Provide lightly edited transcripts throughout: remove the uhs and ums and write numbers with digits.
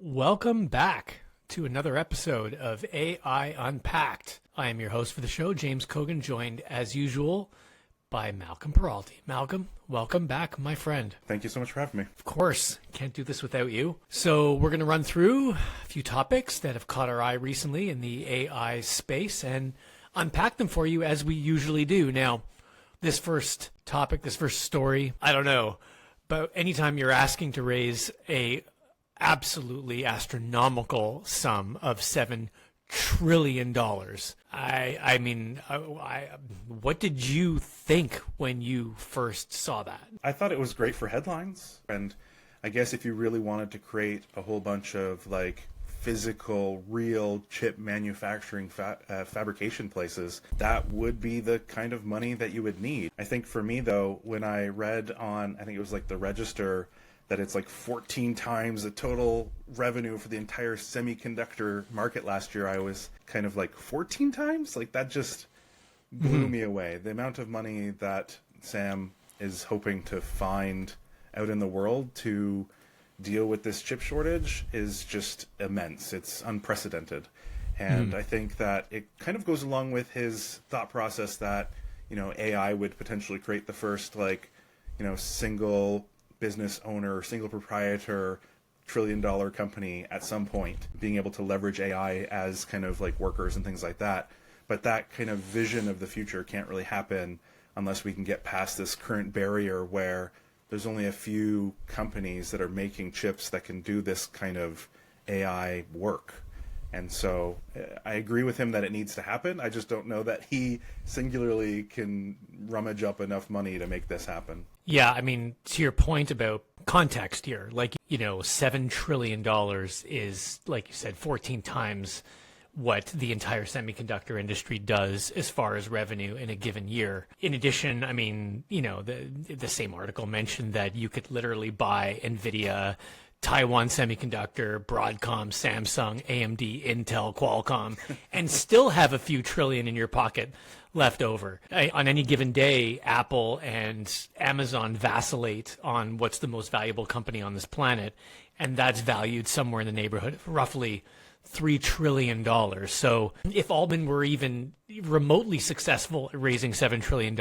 Welcome back to another episode of AI Unpacked. I am your host for the show, James Kogan, joined as usual by Malcolm Peralty. Malcolm, welcome back, my friend. Thank you so much for having me. Of course, can't do this without you. So we're going to run through a few topics that have caught our eye recently in the AI space and unpack them for you as we usually do. Now, this first topic, this first story, I don't know, but anytime you're asking to raise a absolutely astronomical sum of $7 trillion. I mean, what did you think when you first saw that? I thought it was great for headlines. And I guess if you really wanted to create a whole bunch of like physical, real chip manufacturing fabrication places, that would be the kind of money that you would need. I think for me, though, when I read on, I think it was like the Register, that it's like 14 times the total revenue for the entire semiconductor market last year, I was kind of like 14 times? Like that just blew me away. The amount of money that Sam is hoping to find out in the world to deal with this chip shortage is just immense. It's unprecedented. And I think that it kind of goes along with his thought process that, you know, AI would potentially create the first like, you know, single business owner, single proprietor, trillion-dollar company at some point, being able to leverage AI as kind of like workers and things like that. But that kind of vision of the future can't really happen unless we can get past this current barrier where there's only a few companies that are making chips that can do this kind of AI work. And so I agree with him that it needs to happen. I just don't know that he singularly can rummage up enough money to make this happen. Yeah, I mean, to your point about context here, like, you know, $7 trillion is, like you said, 14 times what the entire semiconductor industry does as far as revenue in a given year. In addition, I mean, you know, the same article mentioned that you could literally buy NVIDIA, Taiwan Semiconductor, Broadcom, Samsung, AMD, Intel, Qualcomm, and still have a few trillion in your pocket left over. On any given day, Apple and Amazon vacillate on what's the most valuable company on this planet, and that's valued somewhere in the neighborhood of roughly $3 trillion. So if Altman were even remotely successful at raising $7 trillion,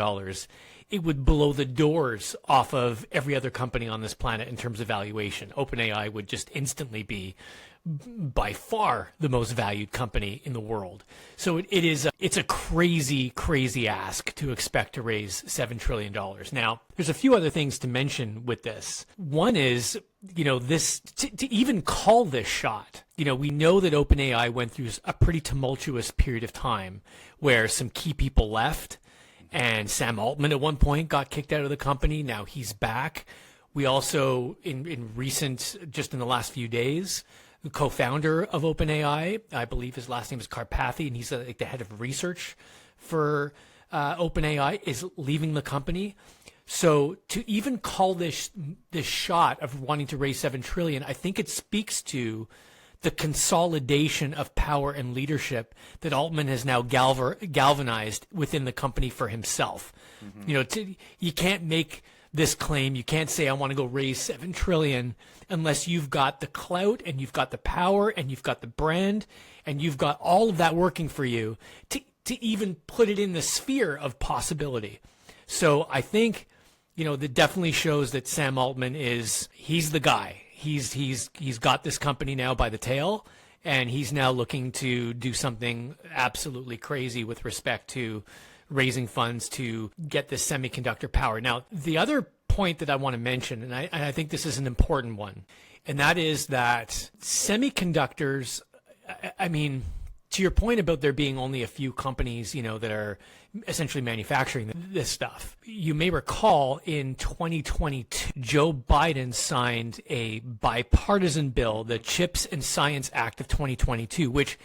it would blow the doors off of every other company on this planet in terms of valuation. OpenAI would just instantly be by far the most valued company in the world. So it's a crazy, crazy ask to expect to raise $7 trillion. Now, there's a few other things to mention with this. One is, you know, this to even call this shot. You know, we know that OpenAI went through a pretty tumultuous period of time where some key people left. And Sam Altman at one point got kicked out of the company. Now he's back. We also, in recent, just in the last few days, the co-founder of OpenAI, I believe his last name is Karpathy, and he's like the head of research for OpenAI, is leaving the company. So to even call this shot of wanting to raise $7 trillion, I think it speaks to the consolidation of power and leadership that Altman has now galvanized within the company for himself. You know, you can't make this claim. You can't say, I want to go raise $7 trillion unless you've got the clout and you've got the power and you've got the brand and you've got all of that working for you to even put it in the sphere of possibility. So I think, you know, that definitely shows that Sam Altman he's the guy. He's got this company now by the tail, and he's now looking to do something absolutely crazy with respect to raising funds to get this semiconductor power. Now, the other point that I want to mention, and I think this is an important one, and that is that semiconductors, I mean, to your point about there being only a few companies, you know, that are essentially manufacturing this stuff, you may recall in 2022, Joe Biden signed a bipartisan bill, the CHIPS and Science Act of 2022, which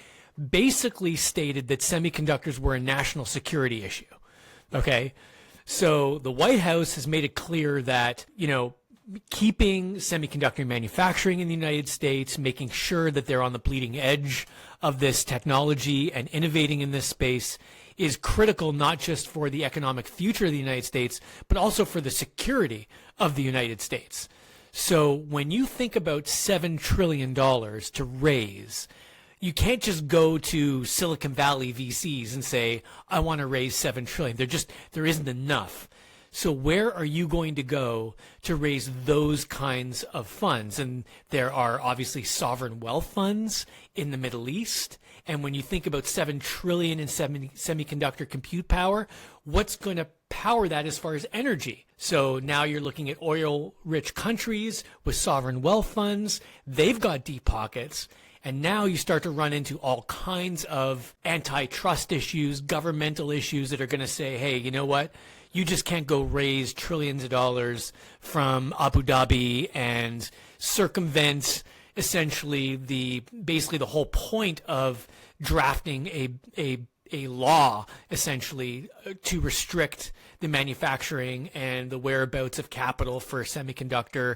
basically stated that semiconductors were a national security issue. Okay? So the White House has made it clear that, you know, keeping semiconductor manufacturing in the United States, making sure that they're on the bleeding edge of this technology and innovating in this space is critical, not just for the economic future of the United States, but also for the security of the United States. So when you think about $7 trillion to raise, you can't just go to Silicon Valley VCs and say, I want to raise $7 trillion. There isn't enough. So where are you going to go to raise those kinds of funds? And there are obviously sovereign wealth funds in the Middle East. And when you think about $7 trillion in semiconductor compute power, what's going to power that as far as energy? So now you're looking at oil-rich countries with sovereign wealth funds. They've got deep pockets. And now you start to run into all kinds of antitrust issues, governmental issues that are going to say, hey, you know what? You just can't go raise trillions of dollars from Abu Dhabi and circumvent essentially basically the whole point of drafting a law essentially to restrict the manufacturing and the whereabouts of capital for semiconductor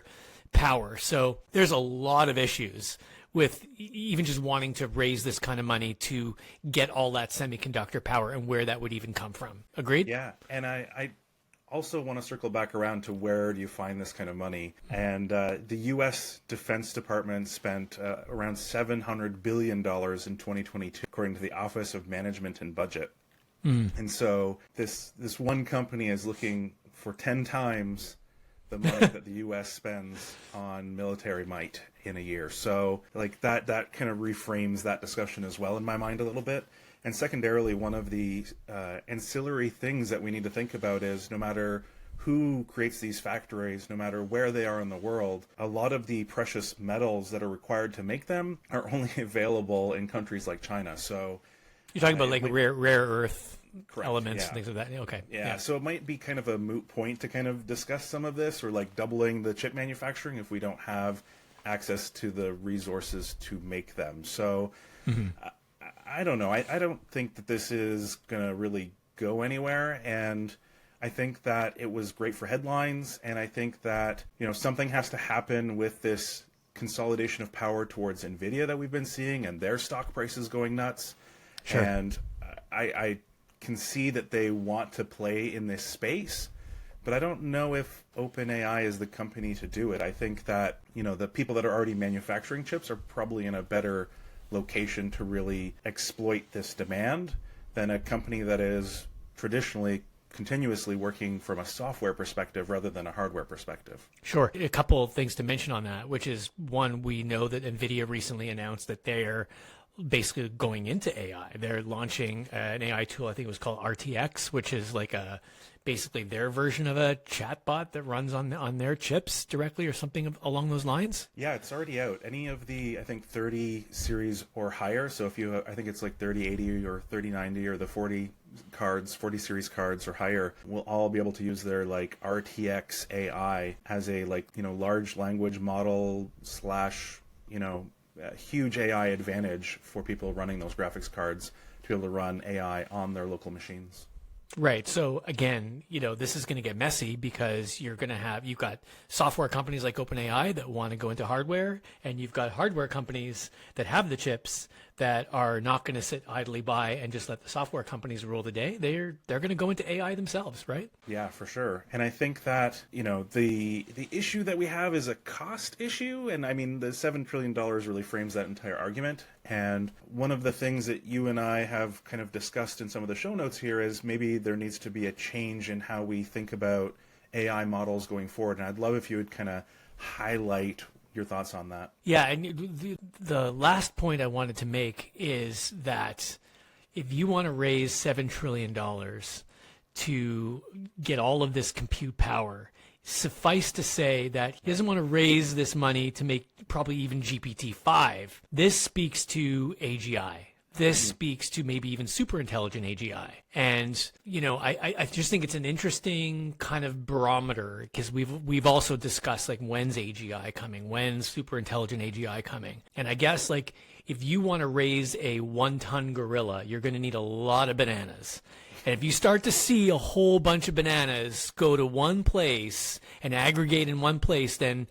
power. So there's a lot of issues with even just wanting to raise this kind of money to get all that semiconductor power and where that would even come from. Agreed? Yeah, and I also want to circle back around to where do you find this kind of money. And the U.S. Defense Department spent around $700 billion in 2022, according to the Office of Management and Budget. And so this one company is looking for 10 times the money that the U.S. spends on military might in a year. So like that kind of reframes that discussion as well in my mind a little bit. And secondarily, one of the ancillary things that we need to think about is no matter who creates these factories, no matter where they are in the world, a lot of the precious metals that are required to make them are only available in countries like China. So you're talking about like rare earth Correct, elements yeah. and things like that. Okay. Yeah, so it might be kind of a moot point to kind of discuss some of this, or like doubling the chip manufacturing if we don't have access to the resources to make them. So I don't know. I don't think that this is going to really go anywhere. And I think that it was great for headlines. And I think that, something has to happen with this consolidation of power towards NVIDIA that we've been seeing and their stock prices going nuts. Sure. And I can see that they want to play in this space, but I don't know if OpenAI is the company to do it. I think that, the people that are already manufacturing chips are probably in a better location to really exploit this demand than a company that is traditionally continuously working from a software perspective rather than a hardware perspective. Sure. A couple of things to mention on that, which is one, we know that NVIDIA recently announced that they're basically going into AI. They're launching an AI tool, I think it was called RTX, which is like basically their version of a chatbot that runs on their chips directly or something along those lines. Yeah, it's already out. Any of the, I think, 30 series or higher. So if you, I think it's like 3080 or 3090 or the 40 series cards or higher, will all be able to use their like RTX AI as a large language model / huge AI advantage for people running those graphics cards to be able to run AI on their local machines. Right. So again, this is going to get messy because you've got software companies like OpenAI that want to go into hardware, and you've got hardware companies that have the chips that are not going to sit idly by and just let the software companies rule the day. They're going to go into AI themselves, right? Yeah, for sure. And I think that, the issue that we have is a cost issue. And I mean, the $7 trillion really frames that entire argument. And one of the things that you and I have kind of discussed in some of the show notes here is maybe there needs to be a change in how we think about AI models going forward. And I'd love if you would kind of highlight your thoughts on that. Yeah, and the last point I wanted to make is that if you want to raise $7 trillion to get all of this compute power, suffice to say that he doesn't want to raise this money to make probably even GPT-5. This speaks to AGI. This speaks to maybe even super intelligent AGI. And, I just think it's an interesting kind of barometer because we've also discussed when's AGI coming, when's super intelligent AGI coming. And I guess if you want to raise a 1-ton gorilla, you're going to need a lot of bananas. And if you start to see a whole bunch of bananas go to one place and aggregate in one place, then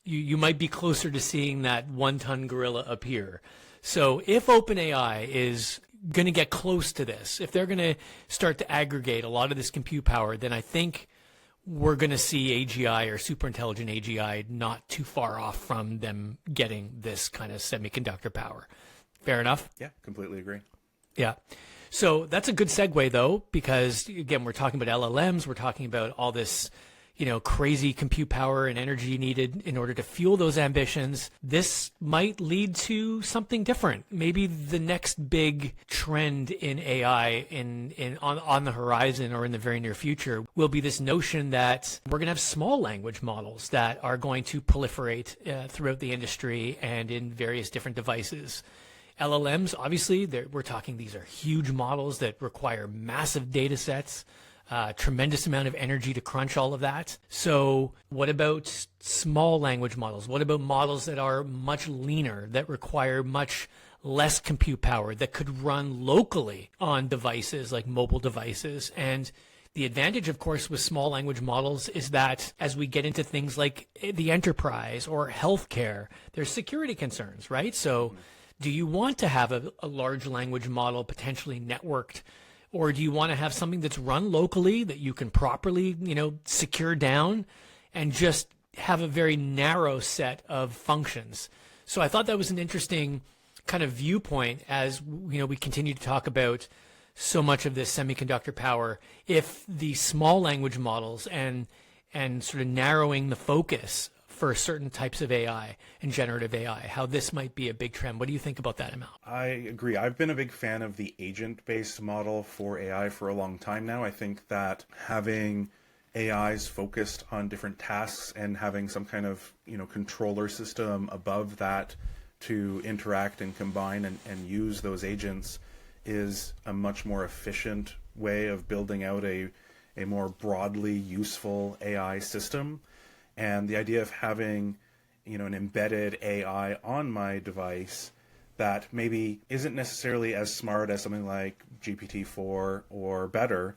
you might be closer to seeing that 1-ton gorilla appear. So if OpenAI is going to get close to this, if they're going to start to aggregate a lot of this compute power, then I think we're going to see AGI or super intelligent AGI not too far off from them getting this kind of semiconductor power. Fair enough? Yeah, completely agree. Yeah. So that's a good segue, though, because, again, we're talking about LLMs. We're talking about all this, crazy compute power and energy needed in order to fuel those ambitions. This might lead to something different. Maybe the next big trend in AI on the horizon or in the very near future will be this notion that we're going to have small language models that are going to proliferate throughout the industry and in various different devices. LLMs, obviously, we're talking these are huge models that require massive data sets, tremendous amount of energy to crunch all of that. So what about small language models? What about models that are much leaner, that require much less compute power, that could run locally on devices like mobile devices? And the advantage, of course, with small language models is that as we get into things like the enterprise or healthcare, there's security concerns, right? So do you want to have a large language model potentially networked, or do you want to have something that's run locally that you can properly, secure down and just have a very narrow set of functions? So I thought that was an interesting kind of viewpoint as, we continue to talk about so much of this semiconductor power. If the small language models and sort of narrowing the focus for certain types of AI and generative AI, how this might be a big trend. What do you think about that, Amal? I agree. I've been a big fan of the agent-based model for AI for a long time now. I think that having AIs focused on different tasks and having some kind of, controller system above that to interact and combine and use those agents is a much more efficient way of building out a more broadly useful AI system. And the idea of having, an embedded AI on my device that maybe isn't necessarily as smart as something like GPT-4 or better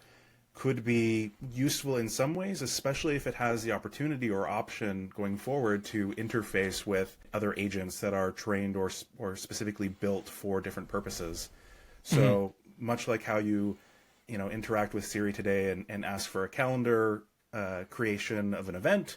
could be useful in some ways, especially if it has the opportunity or option going forward to interface with other agents that are trained or specifically built for different purposes. So much like how you, interact with Siri today and ask for a calendar creation of an event,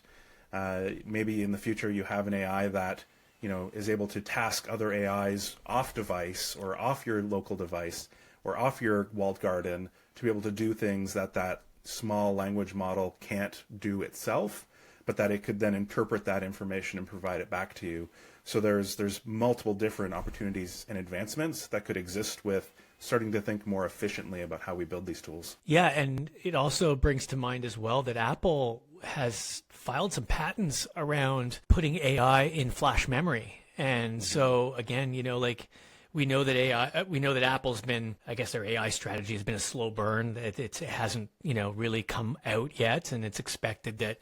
maybe in the future you have an AI that is able to task other AIs off device or off your local device or off your walled garden to be able to do things that small language model can't do itself, but that it could then interpret that information and provide it back to you. So there's multiple different opportunities and advancements that could exist with starting to think more efficiently about how we build these tools. Yeah, and it also brings to mind as well that Apple has filed some patents around putting AI in flash memory. And so again, we know that Apple's been, I guess their AI strategy has been a slow burn. It hasn't, really come out yet. And it's expected that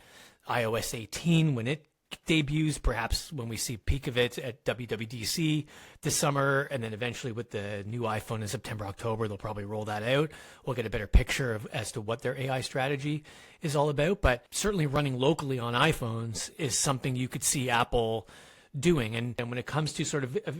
iOS 18, when it debuts, perhaps when we see peak of it at WWDC this summer, and then eventually with the new iPhone in September, October, they'll probably roll that out. We'll get a better picture as to what their AI strategy is all about. But certainly running locally on iPhones is something you could see Apple doing. And when it comes to sort of a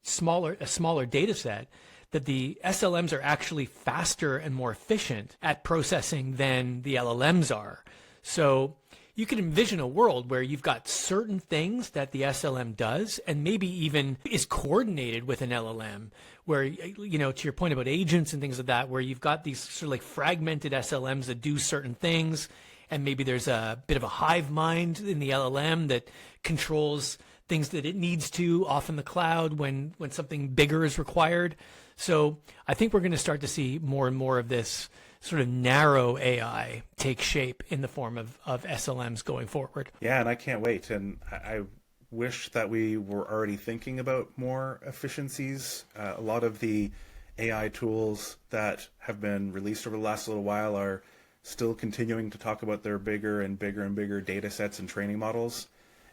smaller data set, that the SLMs are actually faster and more efficient at processing than the LLMs are. So you can envision a world where you've got certain things that the SLM does and maybe even is coordinated with an LLM where, to your point about agents and things like that, where you've got these sort of like fragmented SLMs that do certain things. And maybe there's a bit of a hive mind in the LLM that controls things that it needs to off in the cloud when something bigger is required. So I think we're going to start to see more and more of this sort of narrow AI take shape in the form of SLMs going forward. Yeah, and I can't wait. And I wish that we were already thinking about more efficiencies. A lot of the AI tools that have been released over the last little while are still continuing to talk about their bigger and bigger and bigger data sets and training models.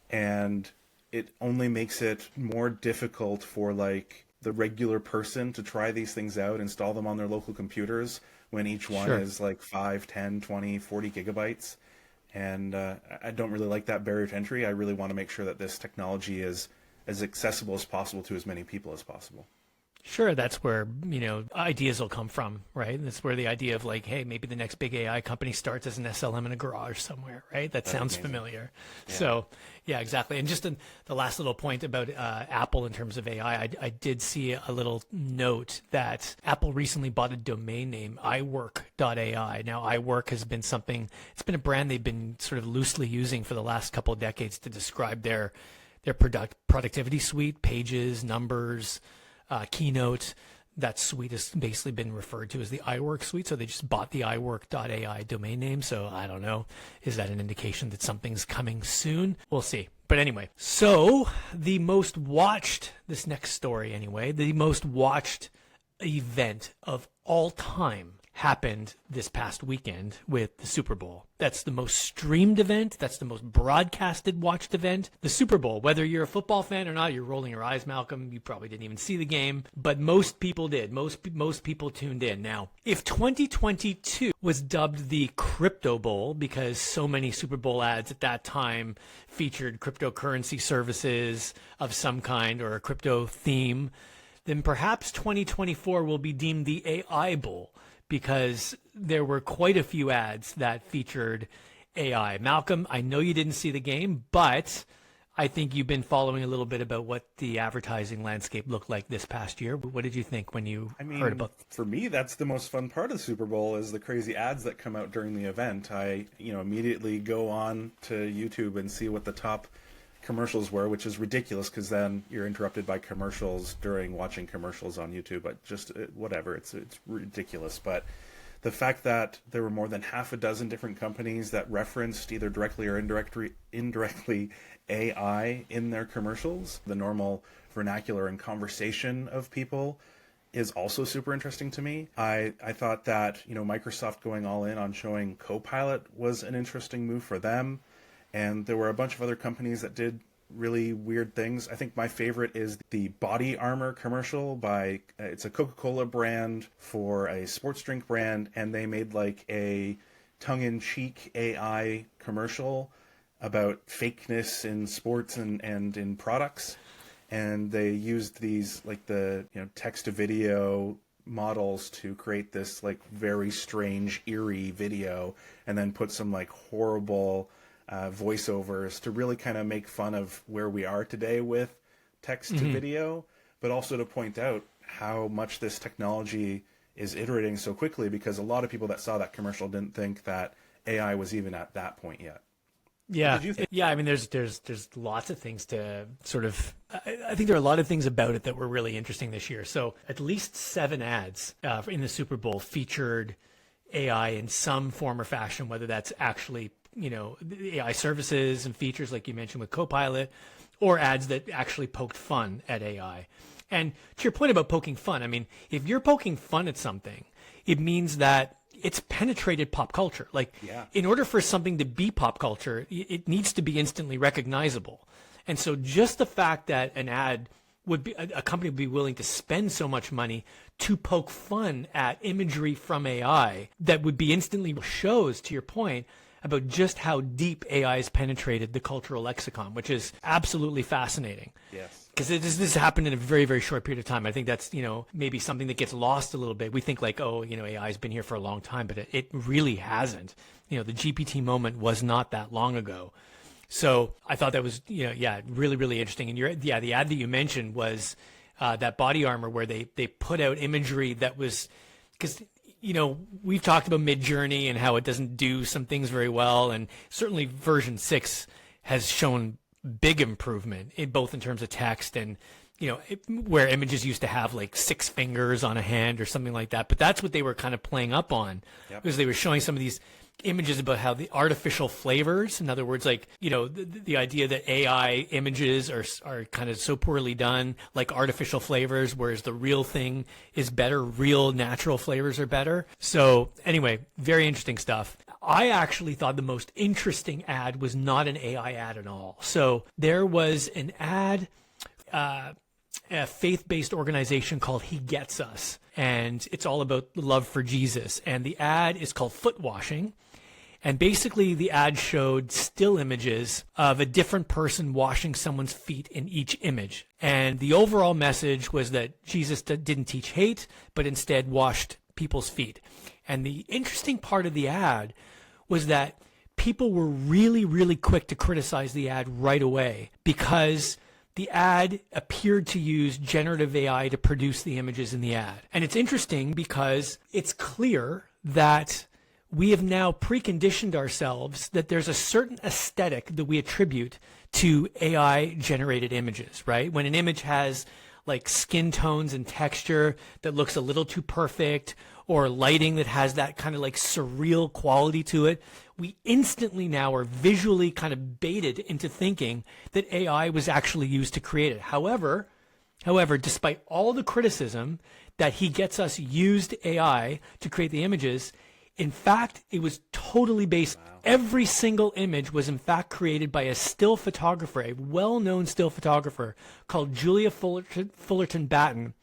And it only makes it more difficult for like the regular person to try these things out, install them on their local computers when each one is like 5, 10, 20, 40 gigabytes. And I don't really like that barrier to entry. I really want to make sure that this technology is as accessible as possible to as many people as possible. Sure, that's where, ideas will come from, right? That's where the idea of like, hey, maybe the next big AI company starts as an SLM in a garage somewhere, right? That sounds familiar. Yeah. So, yeah, exactly. And just the last little point about Apple in terms of AI, I did see a little note that Apple recently bought a domain name, iWork.ai. Now, iWork has been it's been a brand they've been sort of loosely using for the last couple of decades to describe their productivity suite, Pages, Numbers, Keynote. That suite has basically been referred to as the iWork suite. So they just bought the iWork.ai domain name. So I don't know. Is that an indication that something's coming soon? We'll see. But anyway, so the most watched event of all time happened this past weekend with the Super Bowl. That's the most streamed event. That's the most broadcasted, watched event. The Super Bowl, whether you're a football fan or not, you're rolling your eyes, Malcolm. You probably didn't even see the game, but most people did. Most people tuned in. Now, if 2022 was dubbed the Crypto Bowl because so many Super Bowl ads at that time featured cryptocurrency services of some kind or a crypto theme, then perhaps 2024 will be deemed the AI Bowl, because there were quite a few ads that featured AI. Malcolm, I know you didn't see the game, but I think you've been following a little bit about what the advertising landscape looked like this past year. What did you think when you heard about it? For me, that's the most fun part of the Super Bowl is the crazy ads that come out during the event. I, immediately go on to YouTube and see what the top commercials were, which is ridiculous because then you're interrupted by commercials during watching commercials on YouTube. But just whatever, it's ridiculous. But the fact that there were more than half a dozen different companies that referenced either directly or indirectly AI in their commercials, the normal vernacular and conversation of people, is also super interesting to me. I thought that Microsoft going all in on showing Copilot was an interesting move for them. And there were a bunch of other companies that did really weird things. I think my favorite is the body armor commercial by, it's a Coca-Cola brand for a sports drink brand, and they made like a tongue-in-cheek AI commercial about fakeness in sports and in products. And they used these like the text-to-video models to create this like very strange, eerie video, and then put some like horrible voiceovers to really kind of make fun of where we are today with text to video, but also to point out how much this technology is iterating so quickly, because a lot of people that saw that commercial didn't think that AI was even at that point yet. Yeah. What did you think? Yeah. I mean, there's lots of things to sort of, I think there are a lot of things about it that were really interesting this year. So at least 7 ads in the Super Bowl featured AI in some form or fashion, whether that's actually the AI services and features like you mentioned with Copilot, or ads that actually poked fun at AI. And to your point about poking fun, I mean, if you're poking fun at something, it means that it's penetrated pop culture. Like, in order for something to be pop culture, it needs to be instantly recognizable. And so just the fact that an ad would be, a company would be willing to spend so much money to poke fun at imagery from AI that would be instantly shows, to your point, about just how deep AI has penetrated the cultural lexicon, which is absolutely fascinating. Yes. Because this happened in a very, very short period of time. I think that's, maybe something that gets lost a little bit. We think like, AI has been here for a long time, but it really hasn't. The GPT moment was not that long ago. So I thought that was, really, really interesting. And the ad that you mentioned was that body armor where they put out imagery that was, because we've talked about Midjourney and how it doesn't do some things very well, and certainly version 6 has shown big improvement in both in terms of text and where images used to have like 6 fingers on a hand or something like that. But that's what they were kind of playing up on, because they were showing some of these images about how the artificial flavors, in other words, like the idea that AI images are kind of so poorly done, like artificial flavors, whereas the real thing is better, real natural flavors are better. So anyway, very interesting stuff. I actually thought the most interesting ad was not an AI ad at all. So there was an ad, a faith-based organization called He Gets Us, and it's all about love for Jesus. And the ad is called Foot Washing. And basically the ad showed still images of a different person washing someone's feet in each image. And the overall message was that Jesus didn't teach hate, but instead washed people's feet. And the interesting part of the ad was that people were really, really quick to criticize the ad right away because the ad appeared to use generative AI to produce the images in the ad. And it's interesting because it's clear that we have now preconditioned ourselves that there's a certain aesthetic that we attribute to AI generated images, right? When an image has like skin tones and texture that looks a little too perfect, or lighting that has that kind of like surreal quality to it, we instantly now are visually kind of baited into thinking that AI was actually used to create it. However, despite all the criticism that he gets us used AI to create the images, in fact, it was totally based. Wow. Every single image was in fact created by a still photographer, a well-known still photographer called Julia Fullerton Batten.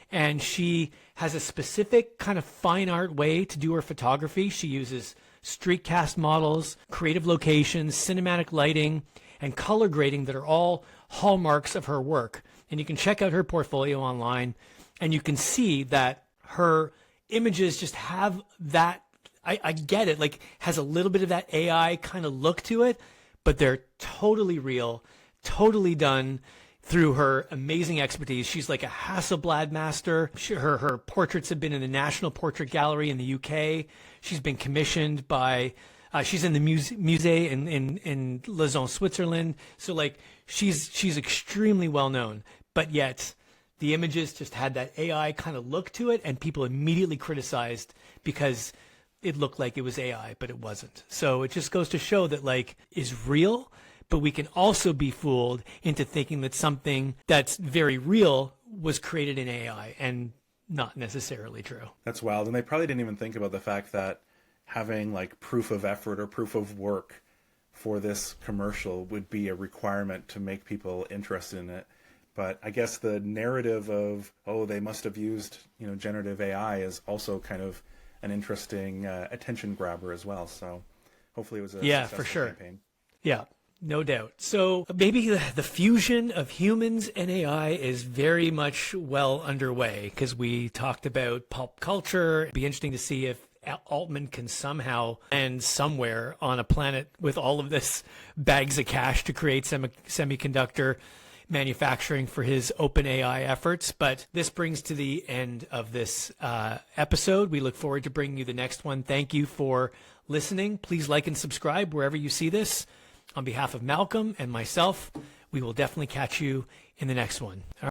And she has a specific kind of fine art way to do her photography. She uses street cast models, creative locations, cinematic lighting, and color grading that are all hallmarks of her work. And you can check out her portfolio online, and you can see that her images just have that, I get it, like has a little bit of that AI kind of look to it, but they're totally real, totally done through her amazing expertise. She's like a Hasselblad master. Her portraits have been in the National Portrait Gallery in the UK. She's been commissioned by, she's in the Musée in Lausanne, Switzerland. So like she's extremely well known, but yet the images just had that AI kind of look to it, and people immediately criticized because it looked like it was AI, but it wasn't. So it just goes to show that like is real, but we can also be fooled into thinking that something that's very real was created in AI, and not necessarily true. That's wild. And they probably didn't even think about the fact that having like proof of effort or proof of work for this commercial would be a requirement to make people interested in it. But I guess the narrative of, oh, they must have used, generative AI is also kind of an interesting attention grabber as well. So hopefully it was a successful for sure. campaign. Yeah. No doubt. So maybe the fusion of humans and AI is very much well underway, because we talked about pulp culture. It'd be interesting to see if Altman can somehow end somewhere on a planet with all of this bags of cash to create semiconductor manufacturing for his OpenAI efforts. But this brings to the end of this episode. We look forward to bringing you the next one. Thank you for listening. Please like and subscribe wherever you see this. On behalf of Malcolm and myself, we will definitely catch you in the next one.